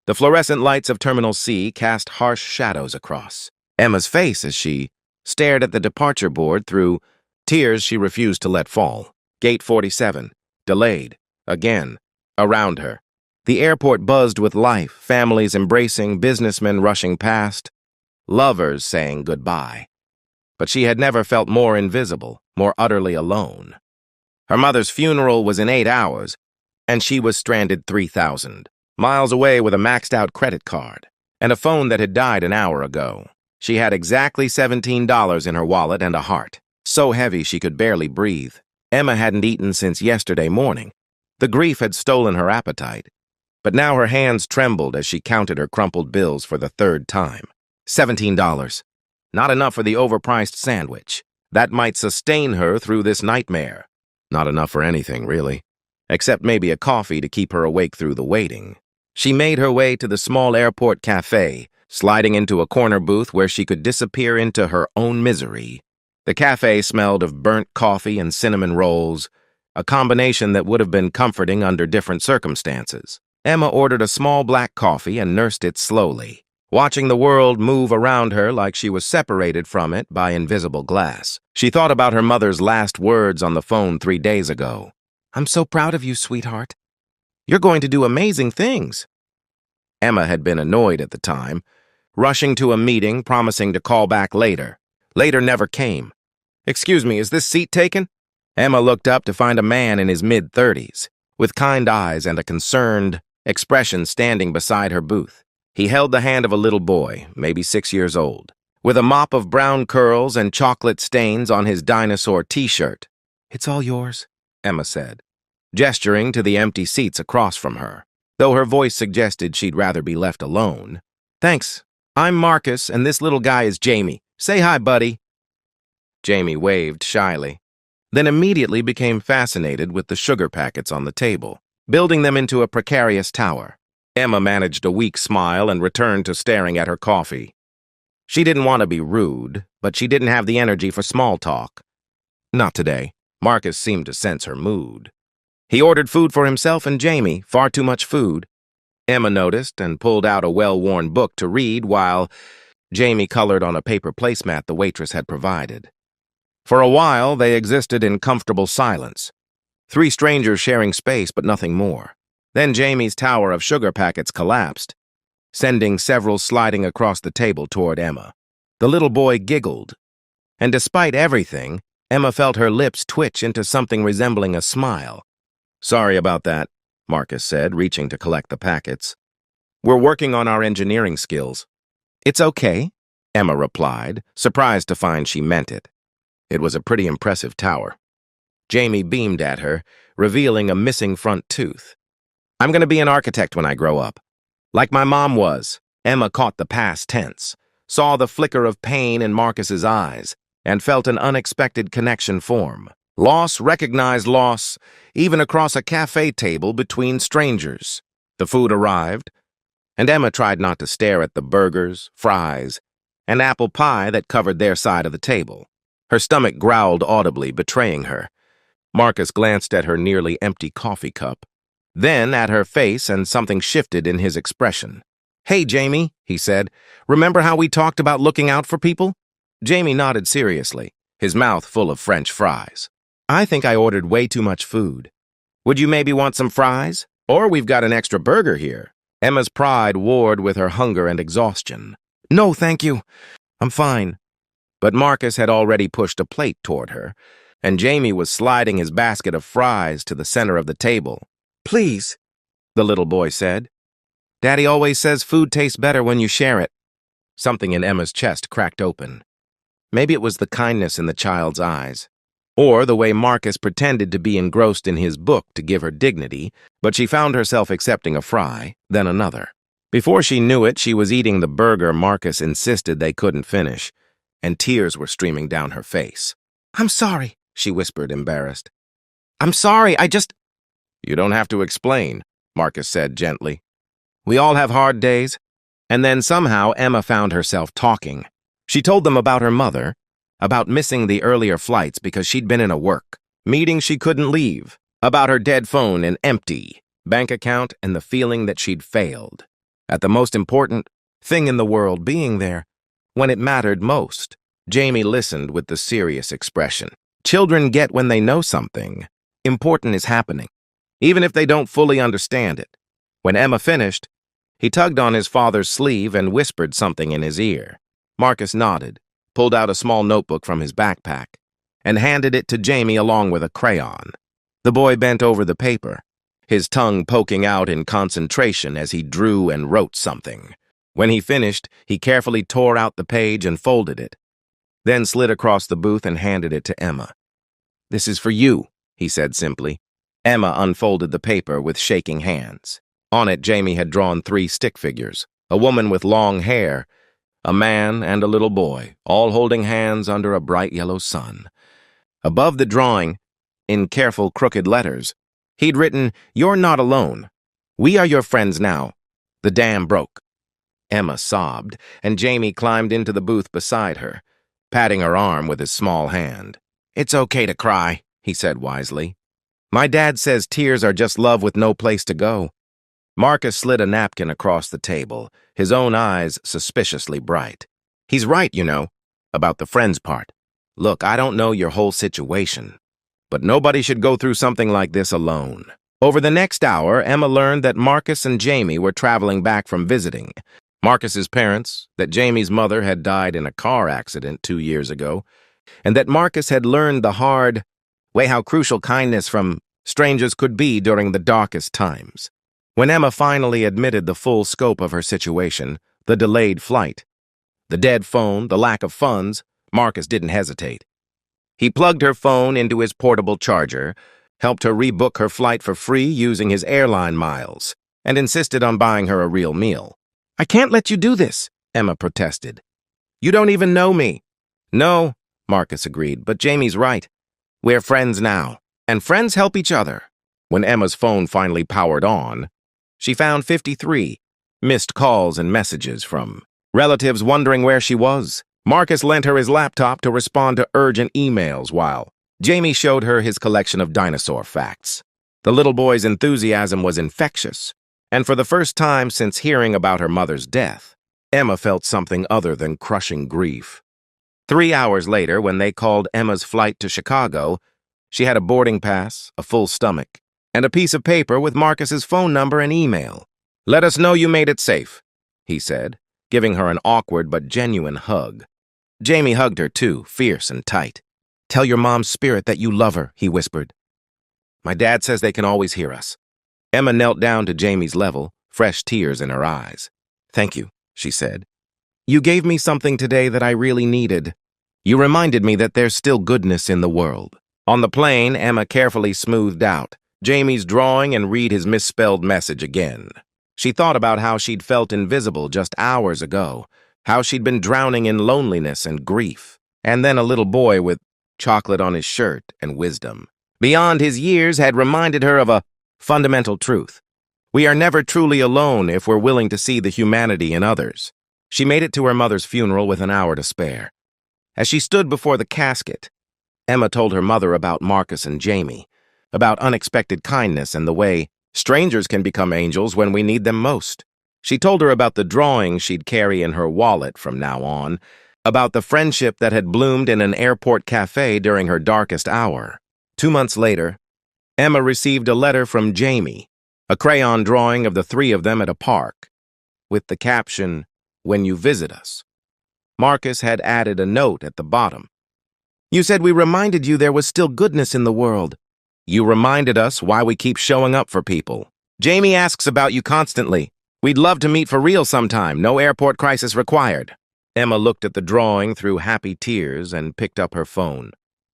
The fluorescent lights of Terminal C cast harsh shadows across Emma's face as she stared at the departure board through tears she refused to let fall. Gate 47. Delayed. Again. Around her. The airport buzzed with life, families embracing, businessmen rushing past, lovers saying goodbye. But she had never felt more invisible, more utterly alone. Her mother's funeral was in 8 hours, and she was stranded 3,000 miles away with a maxed-out credit card and a phone that had died an hour ago. She had exactly $17 in her wallet and a heart, so heavy she could barely breathe. Emma hadn't eaten since yesterday morning. The grief had stolen her appetite, but now her hands trembled as she counted her crumpled bills for the 3rd time. $17. Not enough for the overpriced sandwich. That might sustain her through this nightmare. Not enough for anything, really, except maybe a coffee to keep her awake through the waiting. She made her way to the small airport cafe, sliding into a corner booth where she could disappear into her own misery. The cafe smelled of burnt coffee and cinnamon rolls, a combination that would have been comforting under different circumstances. Emma ordered a small black coffee and nursed it slowly, watching the world move around her like she was separated from it by invisible glass. She thought about her mother's last words on the phone 3 days ago. "I'm so proud of you, sweetheart. You're going to do amazing things." Emma had been annoyed at the time, rushing to a meeting, promising to call back later. Later never came. "Excuse me, is this seat taken?" Emma looked up to find a man in his mid-30s, with kind eyes and a concerned expression standing beside her booth. He held the hand of a little boy, maybe 6 years old, with a mop of brown curls and chocolate stains on his dinosaur t-shirt. "It's all yours," Emma said, gesturing to the empty seats across from her, though her voice suggested she'd rather be left alone. "Thanks. I'm Marcus, and this little guy is Jaime. Say hi, buddy." Jaime waved shyly, then immediately became fascinated with the sugar packets on the table, building them into a precarious tower. Emma managed a weak smile and returned to staring at her coffee. She didn't want to be rude, but she didn't have the energy for small talk. Not today. Marcus seemed to sense her mood. He ordered food for himself and Jaime, far too much food. Emma noticed and pulled out a well-worn book to read while Jaime colored on a paper placemat the waitress had provided. For a while, they existed in comfortable silence. 3 strangers sharing space, but nothing more. Then Jaime's tower of sugar packets collapsed, sending several sliding across the table toward Emma. The little boy giggled, and despite everything, Emma felt her lips twitch into something resembling a smile. "Sorry about that," Marcus said, reaching to collect the packets. "We're working on our engineering skills." "It's okay," Emma replied, surprised to find she meant it. It was a pretty impressive tower. Jaime beamed at her, revealing a missing front tooth. "I'm going to be an architect when I grow up. Like my mom was." Emma caught the past tense, saw the flicker of pain in Marcus's eyes, and felt an unexpected connection form. Loss recognized loss, even across a cafe table between strangers. The food arrived, and Emma tried not to stare at the burgers, fries, and apple pie that covered their side of the table. Her stomach growled audibly, betraying her. Marcus glanced at her nearly empty coffee cup, then at her face, and something shifted in his expression. "Hey, Jaime," he said, "remember how we talked about looking out for people?" Jaime nodded seriously, his mouth full of French fries. "I think I ordered way too much food. Would you maybe want some fries? Or we've got an extra burger here." Emma's pride warred with her hunger and exhaustion. "No, thank you. I'm fine." But Marcus had already pushed a plate toward her, and Jaime was sliding his basket of fries to the center of the table. "Please," the little boy said. "Daddy always says food tastes better when you share it." Something in Emma's chest cracked open. Maybe it was the kindness in the child's eyes, or the way Marcus pretended to be engrossed in his book to give her dignity, but she found herself accepting a fry, then another. Before she knew it, she was eating the burger Marcus insisted they couldn't finish, and tears were streaming down her face. "I'm sorry," she whispered, embarrassed. "I'm sorry, You don't have to explain," Marcus said gently. "We all have hard days." And then somehow Emma found herself talking. She told them about her mother, about missing the earlier flights because she'd been in a work meeting she couldn't leave, about her dead phone and empty bank account and the feeling that she'd failed. At the most important thing in the world being there, when it mattered most. Jaime listened with the serious expression. Children get when they know something important is happening, even if they don't fully understand it. When Emma finished, he tugged on his father's sleeve and whispered something in his ear. Marcus nodded, pulled out a small notebook from his backpack, and handed it to Jaime along with a crayon. The boy bent over the paper, his tongue poking out in concentration as he drew and wrote something. When he finished, he carefully tore out the page and folded it, then slid across the booth and handed it to Emma. "This is for you," he said simply. Emma unfolded the paper with shaking hands. On it, Jaime had drawn 3 stick figures, a woman with long hair, a man, and a little boy, all holding hands under a bright yellow sun. Above the drawing, in careful crooked letters, he'd written, "You're not alone. We are your friends now. The dam broke." Emma sobbed, and Jaime climbed into the booth beside her, patting her arm with his small hand. "It's okay to cry," he said wisely. "My dad says tears are just love with no place to go." Marcus slid a napkin across the table, his own eyes suspiciously bright. "He's right, you know, about the friends part. Look, I don't know your whole situation, but nobody should go through something like this alone." Over the next hour, Emma learned that Marcus and Jaime were traveling back from visiting. Marcus's parents, that Jamie's mother had died in a car accident 2 years ago, and that Marcus had learned the hard way how crucial kindness from strangers could be during the darkest times. When Emma finally admitted the full scope of her situation, the delayed flight, the dead phone, the lack of funds, Marcus didn't hesitate. He plugged her phone into his portable charger, helped her rebook her flight for free using his airline miles, and insisted on buying her a real meal. "I can't let you do this," Emma protested. "You don't even know me." "No," Marcus agreed, "but Jamie's right. We're friends now, and friends help each other." When Emma's phone finally powered on, she found 53 missed calls and messages from relatives wondering where she was. Marcus lent her his laptop to respond to urgent emails while Jaime showed her his collection of dinosaur facts. The little boy's enthusiasm was infectious, and for the first time since hearing about her mother's death, Emma felt something other than crushing grief. 3 hours later, when they called Emma's flight to Chicago, she had a boarding pass, a full stomach, and a piece of paper with Marcus's phone number and email. "Let us know you made it safe," he said, giving her an awkward but genuine hug. Jaime hugged her too, fierce and tight. "Tell your mom's spirit that you love her," he whispered. "My dad says they can always hear us." Emma knelt down to Jamie's level, fresh tears in her eyes. "Thank you," she said. "You gave me something today that I really needed. You reminded me that there's still goodness in the world." On the plane, Emma carefully smoothed out Jamie's drawing and read his misspelled message again. She thought about how she'd felt invisible just hours ago, how she'd been drowning in loneliness and grief, and then a little boy with chocolate on his shirt and wisdom beyond his years had reminded her of a fundamental truth. We are never truly alone if we're willing to see the humanity in others. She made it to her mother's funeral with an hour to spare. As she stood before the casket, Emma told her mother about Marcus and Jaime, about unexpected kindness and the way strangers can become angels when we need them most. She told her about the drawing she'd carry in her wallet from now on, about the friendship that had bloomed in an airport cafe during her darkest hour. 2 months later, Emma received a letter from Jaime, a crayon drawing of the 3 of them at a park, with the caption, "When you visit us." Marcus had added a note at the bottom. "You said we reminded you there was still goodness in the world. You reminded us why we keep showing up for people. Jaime asks about you constantly. We'd love to meet for real sometime, no airport crisis required." Emma looked at the drawing through happy tears and picked up her phone.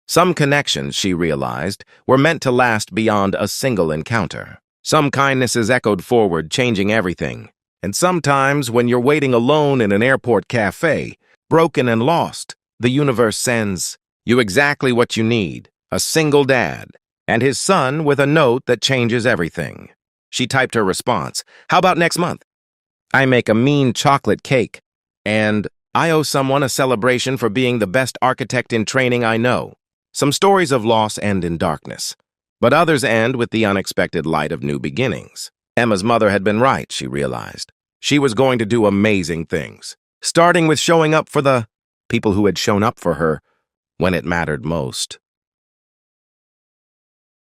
Some connections, she realized, were meant to last beyond a single encounter. Some kindnesses echoed forward, changing everything. And sometimes, when you're waiting alone in an airport cafe, broken and lost, the universe sends you exactly what you need, a single dad, and his son with a note that changes everything. She typed her response. "How about next month? I make a mean chocolate cake, and I owe someone a celebration for being the best architect in training I know." Some stories of loss end in darkness, but others end with the unexpected light of new beginnings. Emma's mother had been right, she realized. She was going to do amazing things, starting with showing up for the people who had shown up for her when it mattered most.